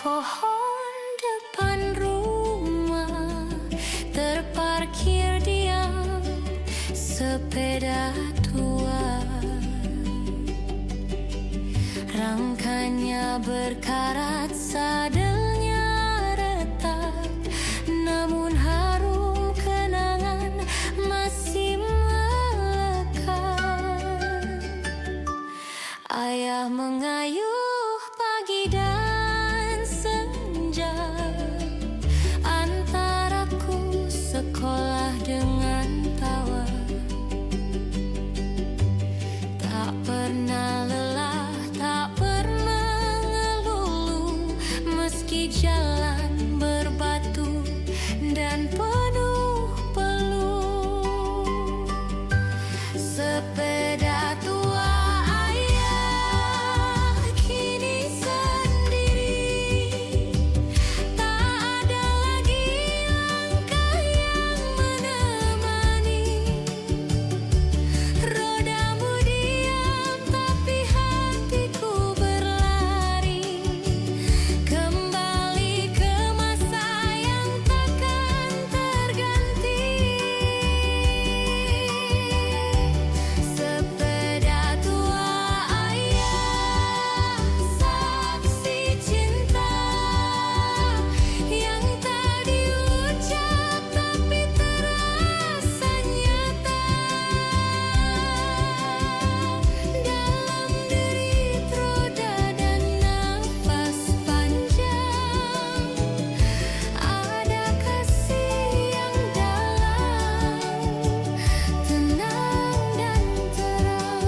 pohon depan rumah terparkir diam sepeda tua. Rangkanya berkarat, sadelnya retak, namun harum kenangan masih melekat. Ayah mengayuh pagi dan senja, antaraku sekolah dengan tawa. Tak pernah lelah, tak pernah ngeluh, meski jalan berbatu dan penuh peluh. Sepeda tua ayah kini sendiri, tak ada lagi langkah yang menemani. Rodamu diam tapi hatiku berlari, kembali ke masa yang takkan terganti. Sepeda tua ayah, saksi cinta yang tak diucap tapi terasa nyata. Dalam derit roda dan nafas panjang, ada kasih yang dalam, tenang dan terang.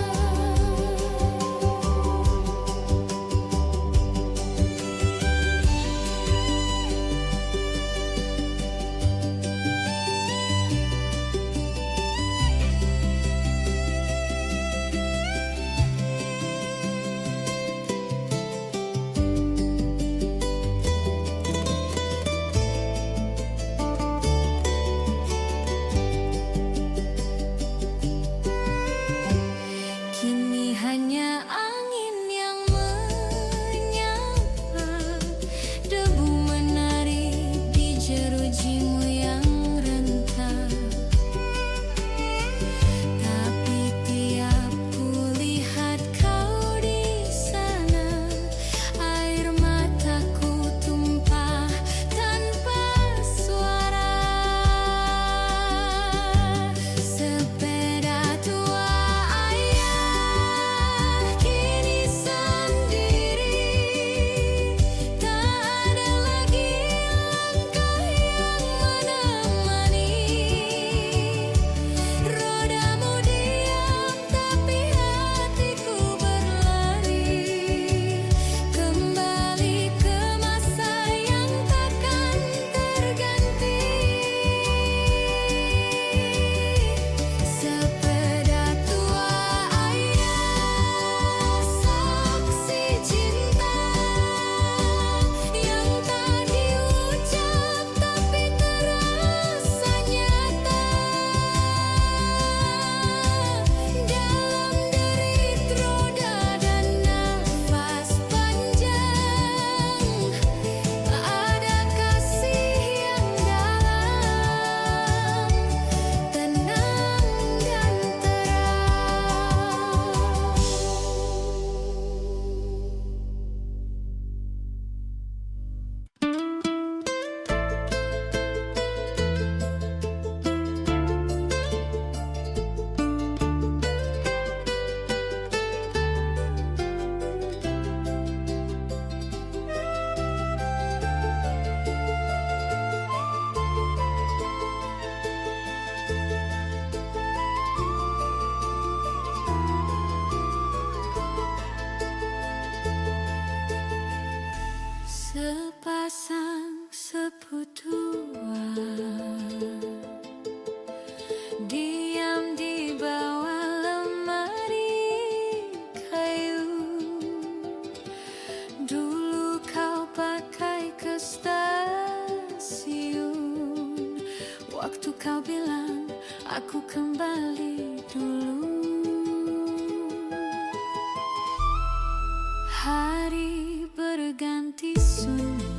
Kini hanya angin yang menyapa, debu menari di jerujimu yang rentak. Tapi tiap kulihat kau di sana, air mataku tumpah tanpa suara. Sepeda tua ayah kini sendiri, tak ada lagi langkah yang menemani. Rodamu diam tapi hatiku berlari, kembali ke masa yang takkan terganti. Sepeda tua ayah, saksi cinta yang tak diucap tapi terasa nyata. Dalam derit roda dan nafas panjang, ada kasih yang dalam, tenang dan terang. Sepasang seputua diam di bawah lemari kayu. Dulu kau pakai ke stasiun, waktu kau bilang aku kembali dulu. Hari berganti sun.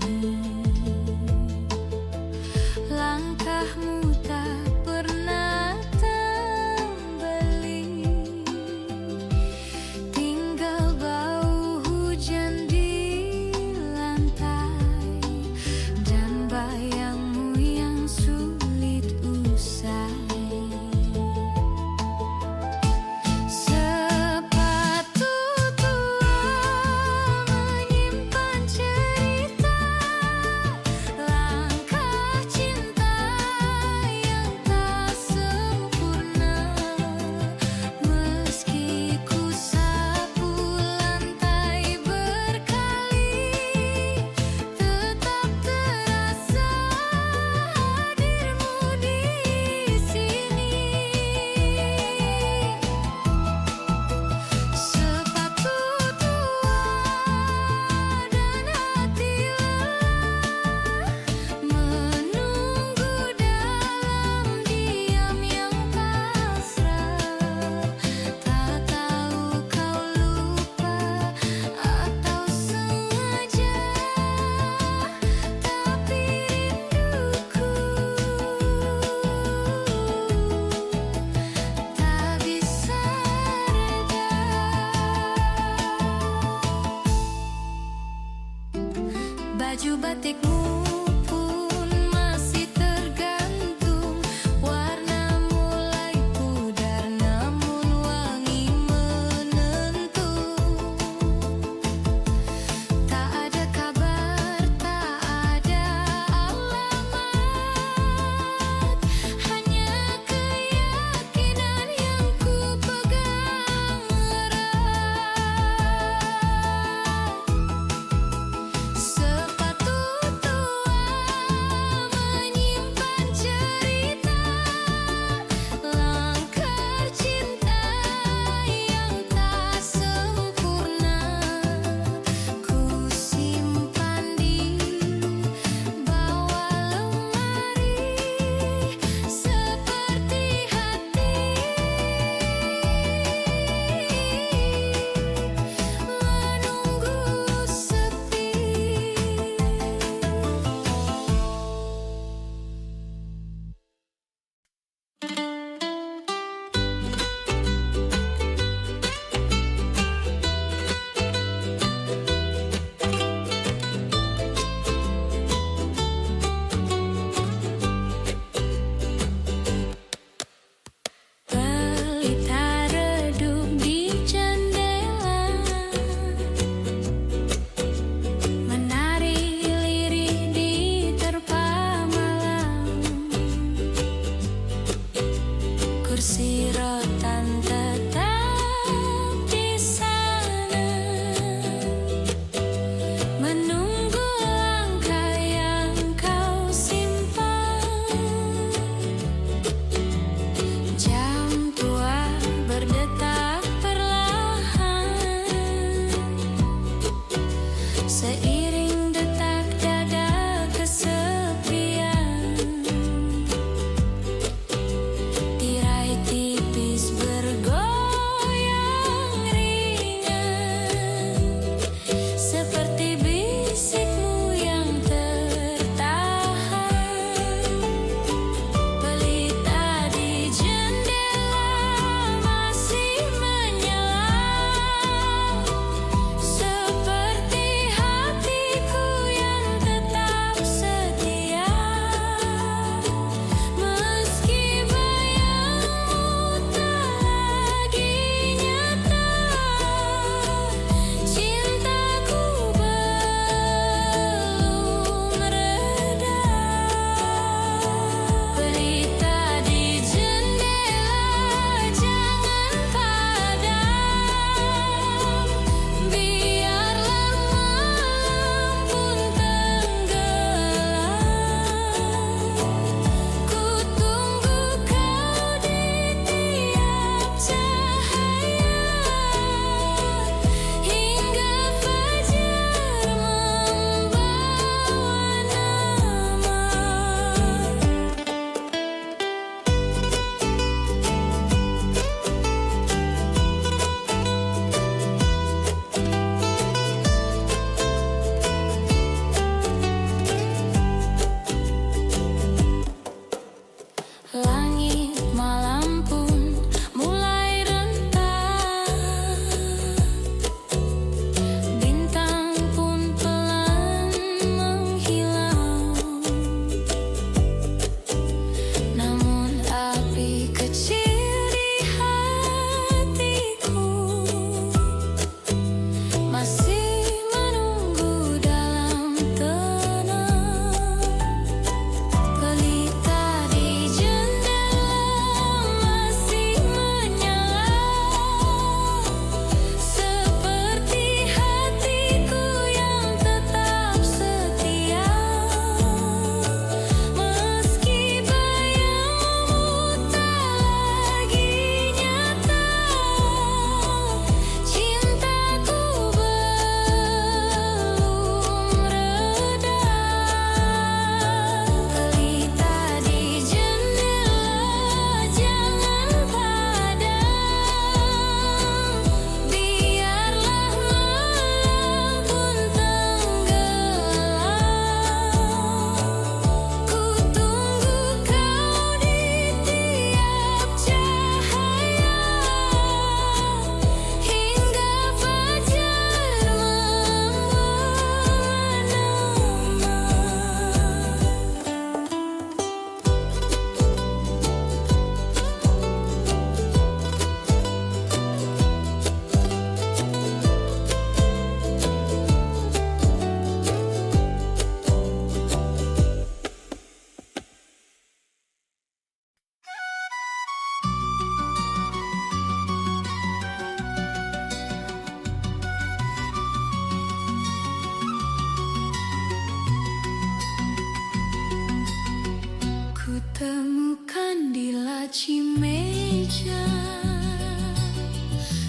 temukan di laci meja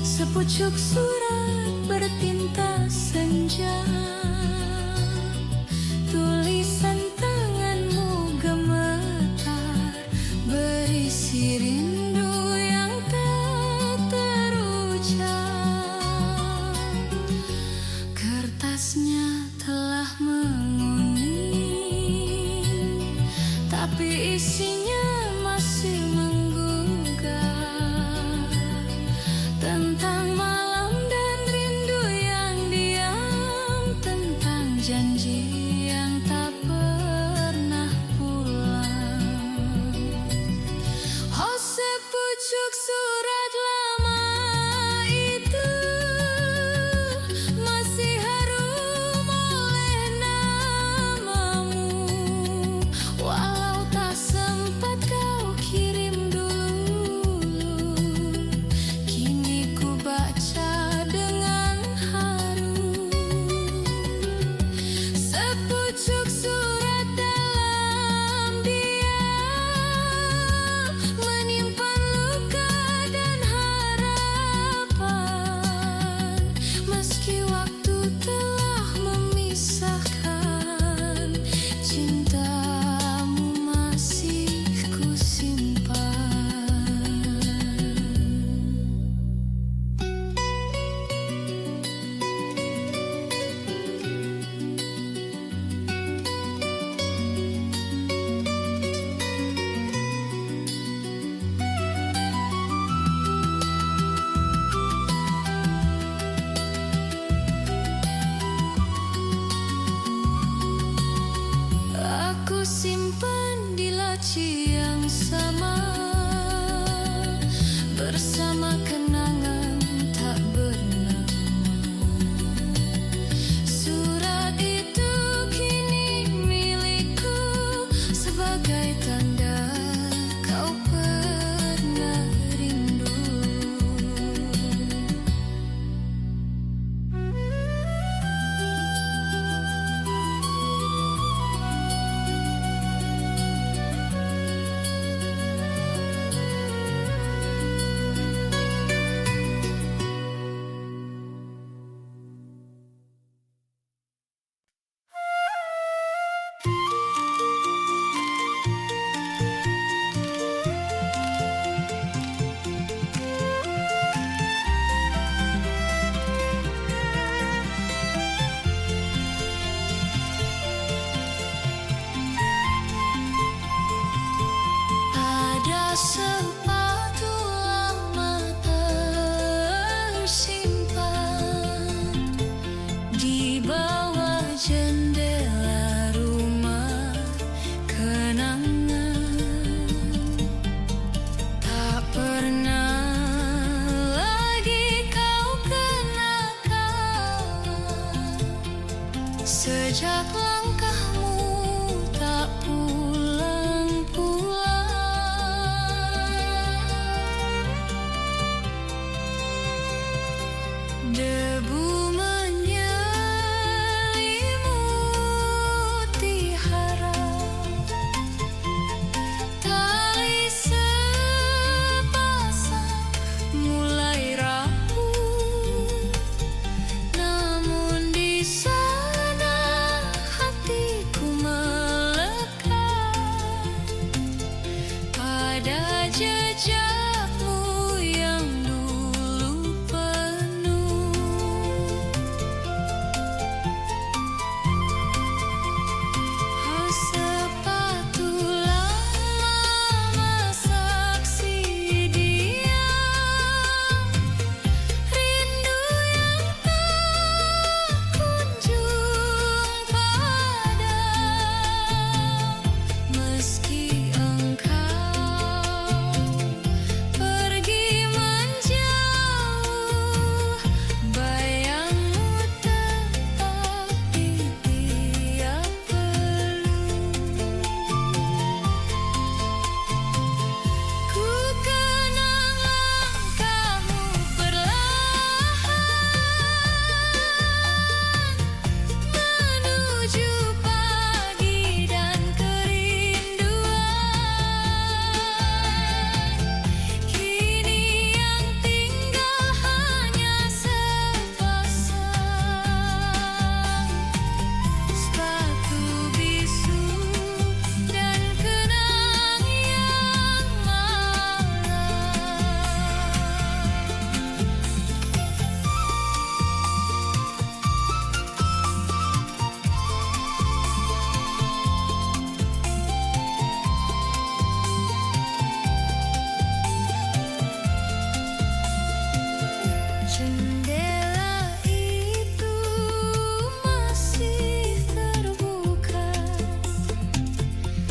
sepucuk surat bertinta senja. Tulisan tanganmu gemetar berisi rindu yang tak terucap. Kertasnya telah menguning, tapi isinya masih menggugah tentang malam dan rindu yang diam, tentang janji yang tak pernah pulang. Oh, sepucuk surat lama itu masih harum oleh namamu, walau tak sempat kau kirim dulu. Kini ku baca dengan haru sepucuk surat dalam diam, menyimpan luka dan harapan. Meski waktu telah memisahkan, cintamu masih ku simpan. Aku simpan di laci yang sama, bersama kenangan tak bernama. Surat itu kini milikku, sebagai tanda kau pernah rindu.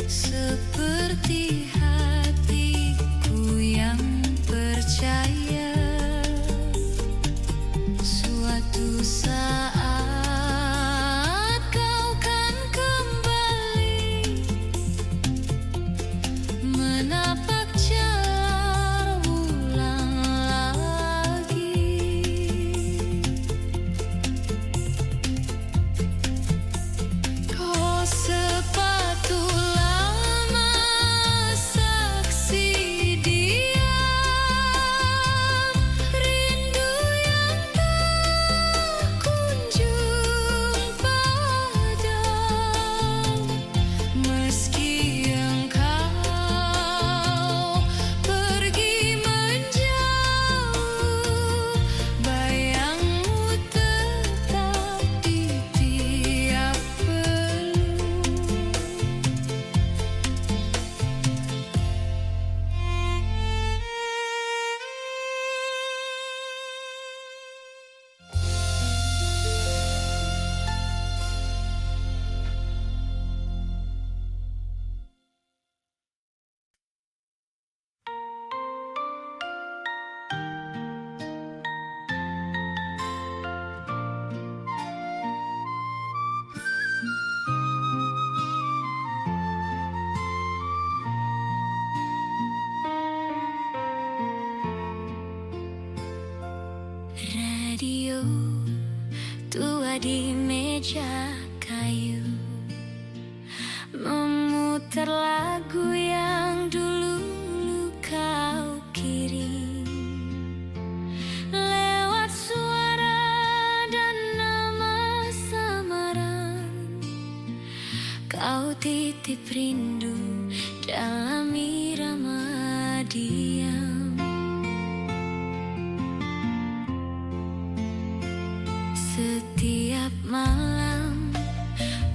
seperti hatiku yang percaya suatu saat kau kan kembali menapak jalan ulang lagi. Kau sepatu lama saksi diam, rindu yang tak kunjung padam. Meski engkau pergi menjauh, bayangmu tetap di tiap peluk. Radio tua di meja kayu memutar lagu yang dulu kau kirim lewat suara dan nama samaran. Kau titip rindu dalam irama diam. Setiap malam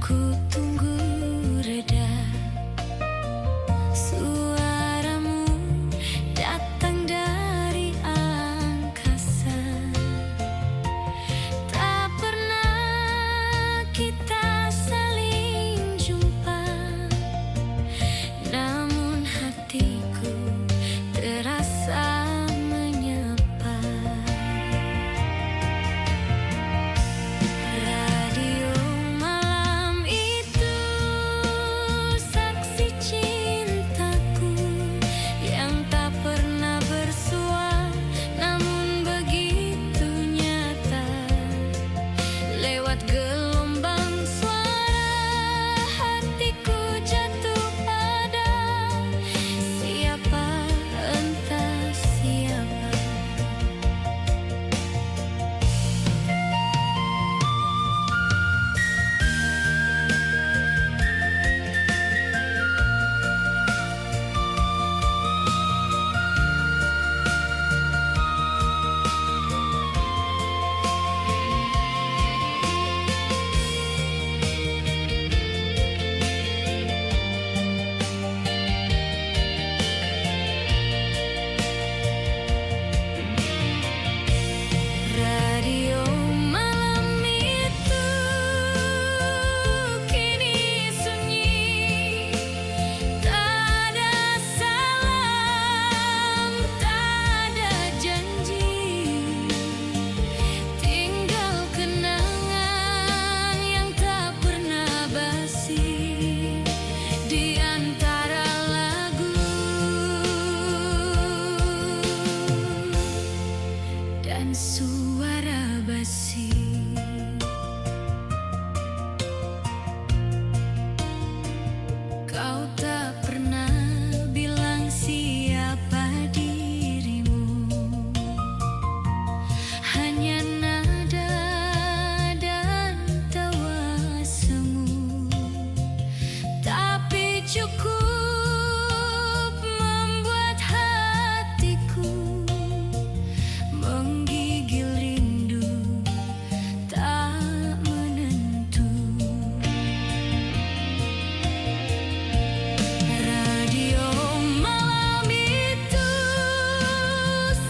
ku tunggu reda, suaramu datang dari angkasa. Tak pernah kita saling jumpa, namun hatiku terasa menyapa. Radio malam itu saksi cintaku yang tak pernah bersua, namun begitu nyata. Lewat gelombang suara hatiku jatuh pada siapa, entah siapa. Radio malam itu kini sunyi, tak ada salam, tak ada janji, tinggal kenangan yang tak pernah basi di antara lagu dan suara basi. Kau tak pernah bilang siapa dirimu, hanya nada dan tawa semu, tapi cukup membuat hatiku menggigil rindu tak menentu. Radio malam itu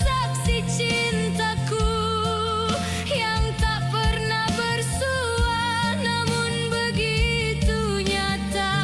saksi cintaku yang tak pernah bersua, namun begitu nyata.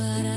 suara